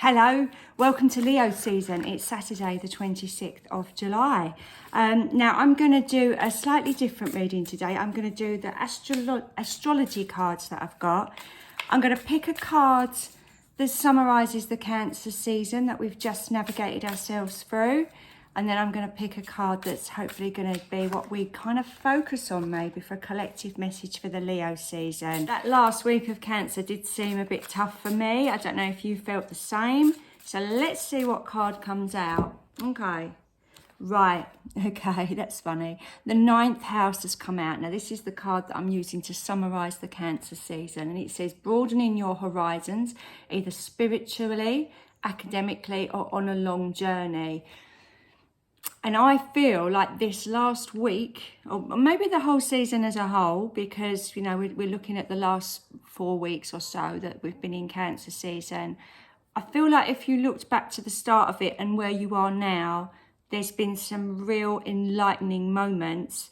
Hello, welcome to Leo season. It's Saturday the 26th of July. Now I'm going to do a slightly different reading today. I'm going to do the astrology cards that I've got. I'm going to pick a card that summarises the Cancer season that we've just navigated ourselves through. And then I'm going to pick a card that's hopefully going to be what we kind of focus on maybe for a collective message for the Leo season. That last week of Cancer did seem a bit tough for me. I don't know if you felt the same. So let's see what card comes out. Okay. Right. Okay, that's funny. The 9th house has come out. Now this is the card that I'm using to summarise the Cancer season. And it says broadening your horizons, either spiritually, academically, or on a long journey. And I feel like this last week, or maybe the whole season as a whole, because, you know, we're looking at the last 4 weeks or so that we've been in Cancer season. I feel like if you looked back to the start of it and where you are now, there's been some real enlightening moments,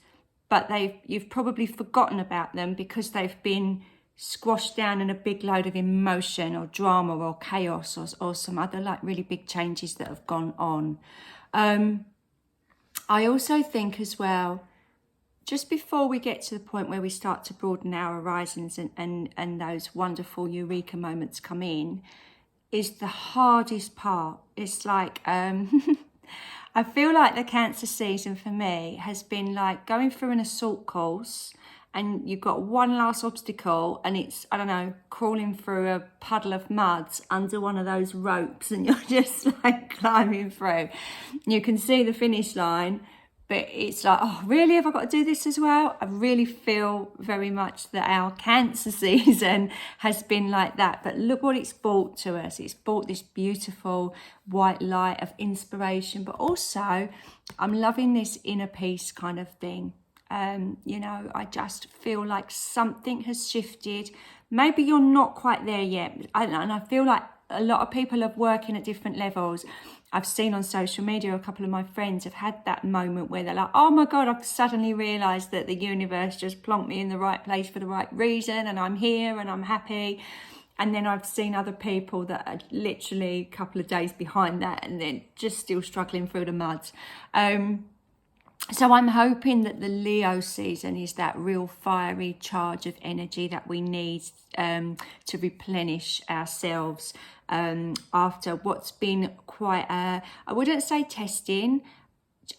but you've probably forgotten about them because they've been squashed down in a big load of emotion or drama or chaos or some other like really big changes that have gone on. I also think as well, just before we get to the point where we start to broaden our horizons and those wonderful eureka moments come in, is the hardest part. It's like, I feel like the Cancer season for me has been like going through an assault course and you've got one last obstacle and it's, I don't know, crawling through a puddle of mud under one of those ropes and you're just like climbing through. You can see the finish line, but it's like, oh, really? Have I got to do this as well? I really feel very much that our Cancer season has been like that. But look what it's brought to us. It's brought this beautiful white light of inspiration, but also I'm loving this inner peace kind of thing. You know, I just feel like something has shifted. Maybe you're not quite there yet. And I feel like a lot of people are working at different levels. I've seen on social media, a couple of my friends have had that moment where they're like, oh my God, I've suddenly realised that the universe just plonked me in the right place for the right reason and I'm here and I'm happy. And then I've seen other people that are literally a couple of days behind that and they're just still struggling through the mud. So I'm hoping that the Leo season is that real fiery charge of energy that we need to replenish ourselves after what's been quite a, I wouldn't say testing.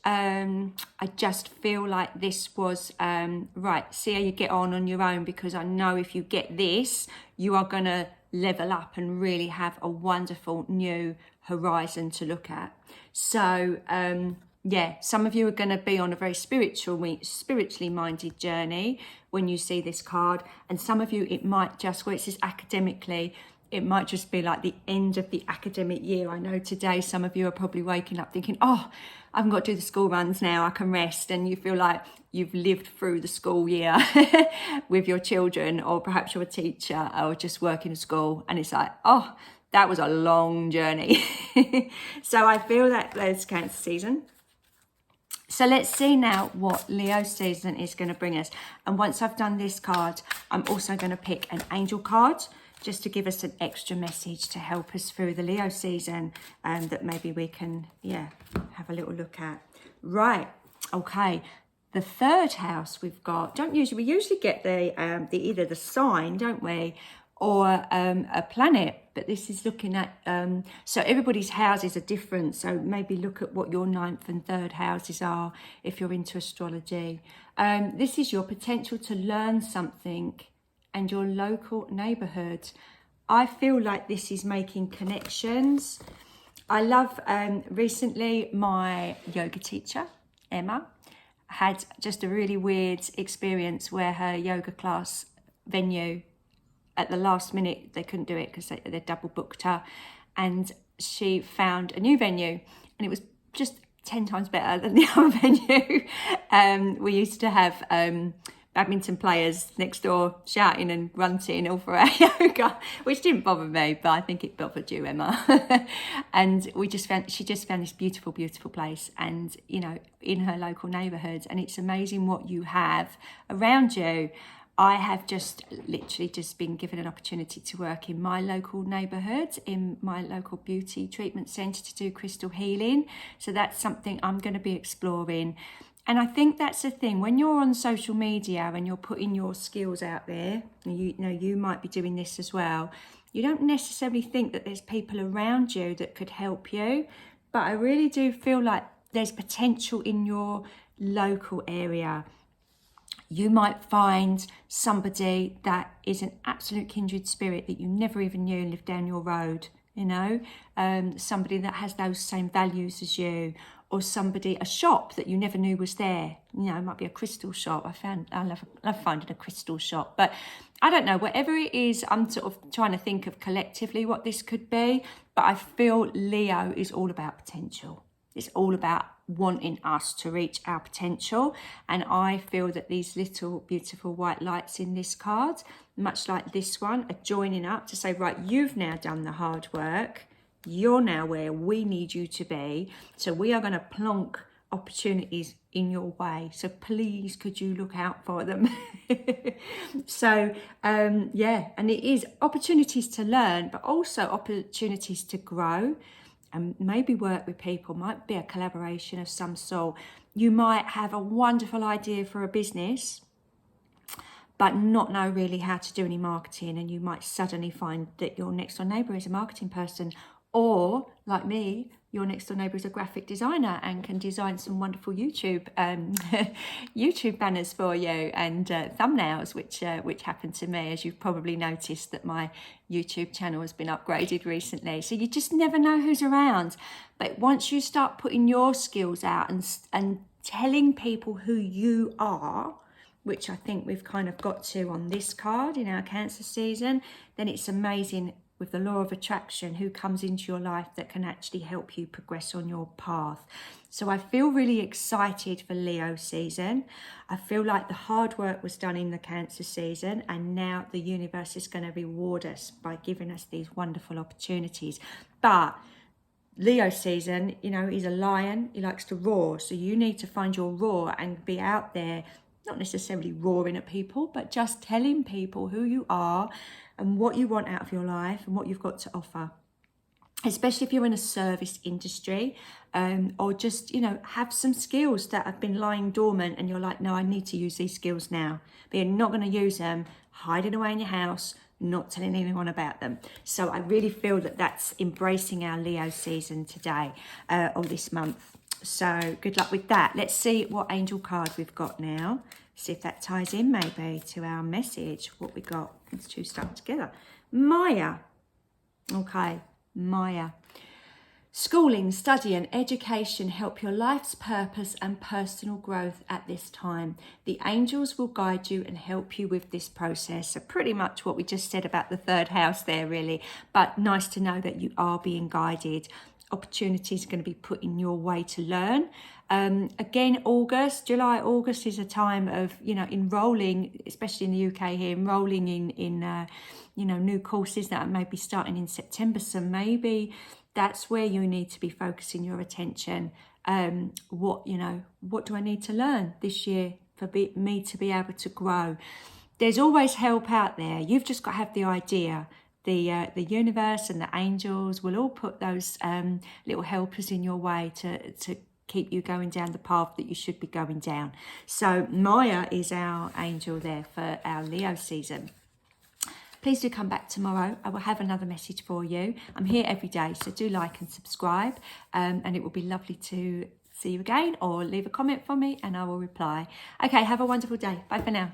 I just feel like this was, right, see how you get on your own, because I know if you get this, you are going to level up and really have a wonderful new horizon to look at. So, yeah, some of you are going to be on a very spiritually minded journey when you see this card. And some of you, it might just, where it says academically, it might just be like the end of the academic year. I know today some of you are probably waking up thinking, oh, I haven't got to do the school runs now, I can rest. And you feel like you've lived through the school year with your children, or perhaps you're a teacher or just working at school. And it's like, oh, that was a long journey. So I feel that there's Cancer season. So let's see now what Leo season is going to bring us. And once I've done this card, I'm also going to pick an angel card just to give us an extra message to help us through the Leo season, and that maybe we can, yeah, have a little look at. Right, okay. The 3rd house we've got, we usually get the either the sign, don't we, or a planet, but this is looking at, so everybody's houses are different, so maybe look at what your 9th and 3rd houses are if you're into astrology. This is your potential to learn something and your local neighbourhood. I feel like this is making connections. I love, recently my yoga teacher, Emma, had just a really weird experience where her yoga class venue, at the last minute, they couldn't do it because they double booked her, and she found a new venue and it was just 10 times better than the other venue. We used to have badminton players next door shouting and grunting all for our yoga, which didn't bother me, but I think it bothered you, Emma. And she just found this beautiful, beautiful place, and, you know, in her local neighbourhood. And it's amazing what you have around you. I have just literally just been given an opportunity to work in my local neighbourhood, in my local beauty treatment centre, to do crystal healing. So that's something I'm going to be exploring. And I think that's the thing, when you're on social media and you're putting your skills out there, and you know, you might be doing this as well, you don't necessarily think that there's people around you that could help you. But I really do feel like there's potential in your local area. You might find somebody that is an absolute kindred spirit that you never even knew lived down your road, you know, somebody that has those same values as you, or somebody, a shop that you never knew was there. You know, it might be a crystal shop. I love finding a crystal shop. But I don't know, whatever it is, I'm sort of trying to think of collectively what this could be. But I feel Leo is all about potential. It's all about wanting us to reach our potential. And I feel that these little beautiful white lights in this card, much like this one, are joining up to say, right, you've now done the hard work. You're now where we need you to be. So we are going to plonk opportunities in your way. So please, could you look out for them? So, yeah, and it is opportunities to learn, but also opportunities to grow. And maybe work with people, might be a collaboration of some sort. You might have a wonderful idea for a business, but not know really how to do any marketing, and you might suddenly find that your next door neighbour is a marketing person, or like me, your next door neighbour is a graphic designer and can design some wonderful YouTube YouTube banners for you, and thumbnails, which happened to me, as you've probably noticed that my YouTube channel has been upgraded recently. So you just never know who's around. But once you start putting your skills out and telling people who you are, which I think we've kind of got to on this card in our Cancer season, then it's amazing with the law of attraction who comes into your life that can actually help you progress on your path. So I feel really excited for Leo season. I feel like the hard work was done in the Cancer season, and now the universe is going to reward us by giving us these wonderful opportunities. But Leo season, you know, he's a lion, he likes to roar. So you need to find your roar and be out there, not necessarily roaring at people, but just telling people who you are and what you want out of your life and what you've got to offer. Especially if you're in a service industry, or just, you know, have some skills that have been lying dormant and you're like, no, I need to use these skills now. But you're not going to use them, hiding away in your house, not telling anyone about them. So I really feel that that's embracing our Leo season today, or this month. So good luck with that. Let's see what angel card we've got now. See if that ties in maybe to our message, what we got. Let's two stuck together. Maya. Okay, Maya. Schooling, study and education help your life's purpose and personal growth at this time. The angels will guide you and help you with this process. So pretty much what we just said about the third house there, really. But nice to know that you are being guided. Opportunities are going to be put in your way to learn. Again, July, August is a time of, you know, enrolling, especially in the UK here, enrolling in you know, new courses that may be starting in September. So maybe that's where you need to be focusing your attention. What do I need to learn this year for me to be able to grow? There's always help out there. You've just got to have the idea. The universe and the angels will all put those little helpers in your way to keep you going down the path that you should be going down. So Maya is our angel there for our Leo season. Please do come back tomorrow. I will have another message for you. I'm here every day, so do like and subscribe, and it will be lovely to see you again, or leave a comment for me and I will reply. Okay, have a wonderful day. Bye for now.